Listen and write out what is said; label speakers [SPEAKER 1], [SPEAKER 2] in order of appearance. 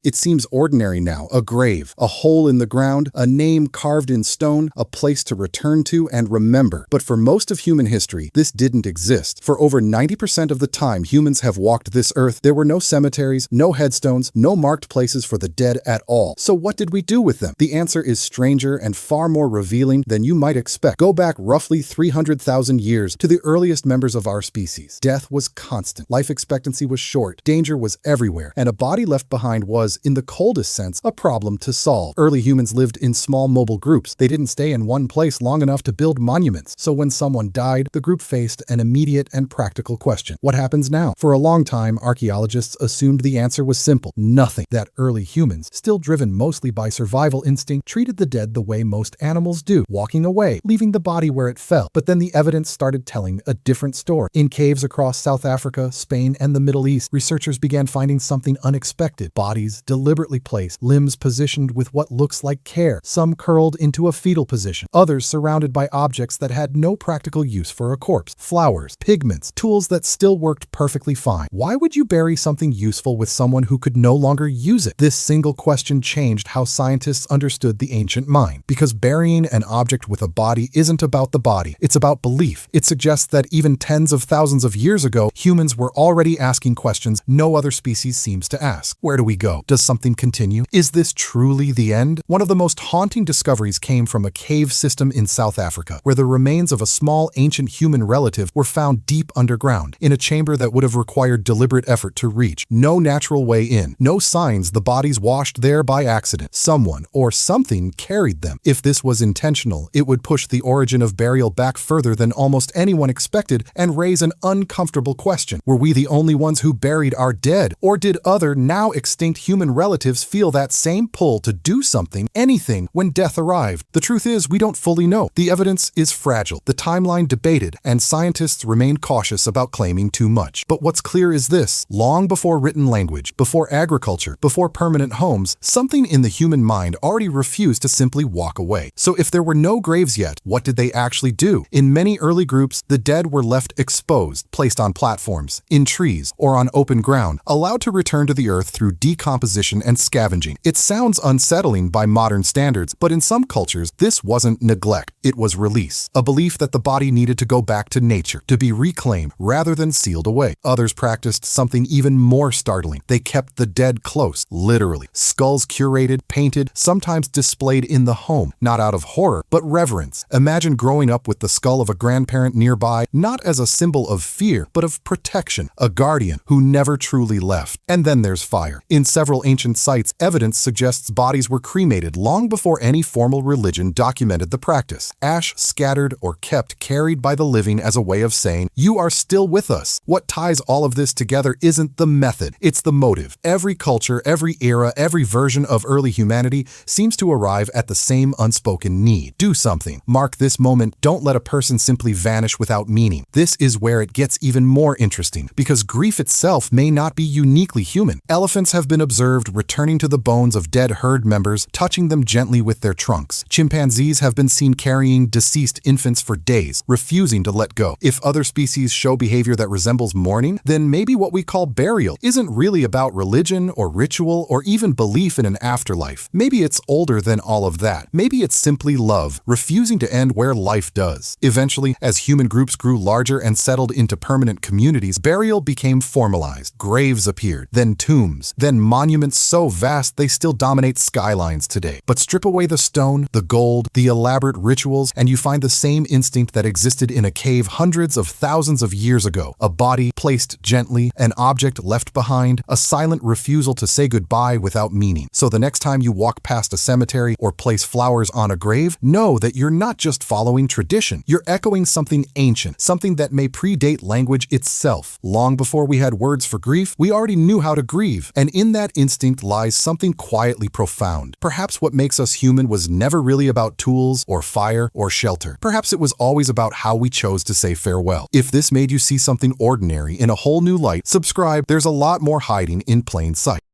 [SPEAKER 1] It seems ordinary now, a grave, a hole in the ground, a name carved in stone, a place to return to and remember. But for most of human history, this didn't exist. For over 90% of the time humans have walked this earth, there were no cemeteries, no headstones, no marked places for the dead at all. So what did we do with them? The answer is stranger and far more revealing than you might expect. Go back roughly 300,000 years to the earliest members of our species. Death was constant, life expectancy was short, danger was everywhere, and a body left behind was, in the coldest sense, a problem to solve. Early humans lived in small mobile groups. They didn't stay in one place long enough to build monuments. So when someone died, the group faced an immediate and practical question. What happens now? For a long time, archaeologists assumed the answer was simple: nothing. That early humans, still driven mostly by survival instinct, treated the dead the way most animals do, walking away, leaving the body where it fell. But then the evidence started telling a different story. In caves across South Africa, Spain, and the Middle East, researchers began finding something unexpected. Bodies deliberately placed, limbs positioned with what looks like care, some curled into a fetal position, others surrounded by objects that had no practical use for a corpse. Flowers, pigments, tools that still worked perfectly fine. Why would you bury something useful with someone who could no longer use it? This single question changed how scientists understood the ancient mind. Because burying an object with a body isn't about the body, it's about belief. It suggests that even tens of thousands of years ago, humans were already asking questions no other species seems to ask. Where do we go? Does something continue? Is this truly the end? One of the most haunting discoveries came from a cave system in South Africa, where the remains of a small ancient human relative were found deep underground, in a chamber that would have required deliberate effort to reach. No natural way in, no signs the bodies washed there by accident. Someone or something carried them. If this was intentional, it would push the origin of burial back further than almost anyone expected and raise an uncomfortable question. Were we the only ones who buried our dead? Or did other, now extinct human relatives feel that same pull to do something, anything, when death arrived? The truth is, we don't fully know. The evidence is fragile, the timeline debated, and scientists remain cautious about claiming too much. But what's clear is this: long before written language, before agriculture, before permanent homes, something in the human mind already refused to simply walk away. So if there were no graves yet, what did they actually do? In many early groups, the dead were left exposed, placed on platforms, in trees, or on open ground, allowed to return to the earth through decomposition and scavenging. It sounds unsettling by modern standards, but in some cultures, this wasn't neglect, it was release. A belief that the body needed to go back to nature, to be reclaimed, rather than sealed away. Others practiced something even more startling. They kept the dead close, literally. Skulls curated, painted, sometimes displayed in the home, not out of horror, but reverence. Imagine growing up with the skull of a grandparent nearby, not as a symbol of fear, but of protection, a guardian who never truly left. And then there's fire. In several ancient sites, evidence suggests bodies were cremated long before any formal religion documented the practice. Ash scattered or kept carried by the living as a way of saying, "You are still with us." What ties all of this together isn't the method, it's the motive. Every culture, every era, every version of early humanity seems to arrive at the same unspoken need. Do something. Mark this moment. Don't let a person simply vanish without meaning. This is where it gets even more interesting, because grief itself may not be uniquely human. Elephants have been observed returning to the bones of dead herd members, touching them gently with their trunks. Chimpanzees have been seen carrying deceased infants for days, refusing to let go. If other species show behavior that resembles mourning, then maybe what we call burial isn't really about religion or ritual or even belief in an afterlife. Maybe it's older than all of that. Maybe it's simply love, refusing to end where life does. Eventually, as human groups grew larger and settled into permanent communities, burial became formalized. Graves appeared, then tombs, then monuments so vast they still dominate skylines today. But strip away the stone, the gold, the elaborate rituals, and you find the same instinct that existed in a cave hundreds of thousands of years ago. A body placed gently, an object left behind, a silent refusal to say goodbye without meaning. So the next time you walk past a cemetery or place flowers on a grave, know that you're not just following tradition. You're echoing something ancient, something that may predate language itself. Long before we had words for grief, we already knew how to grieve. And in that instinct lies something quietly profound. Perhaps what makes us human was never really about tools or fire or shelter. Perhaps it was always about how we chose to say farewell. If this made you see something ordinary in a whole new light, subscribe. There's a lot more hiding in plain sight.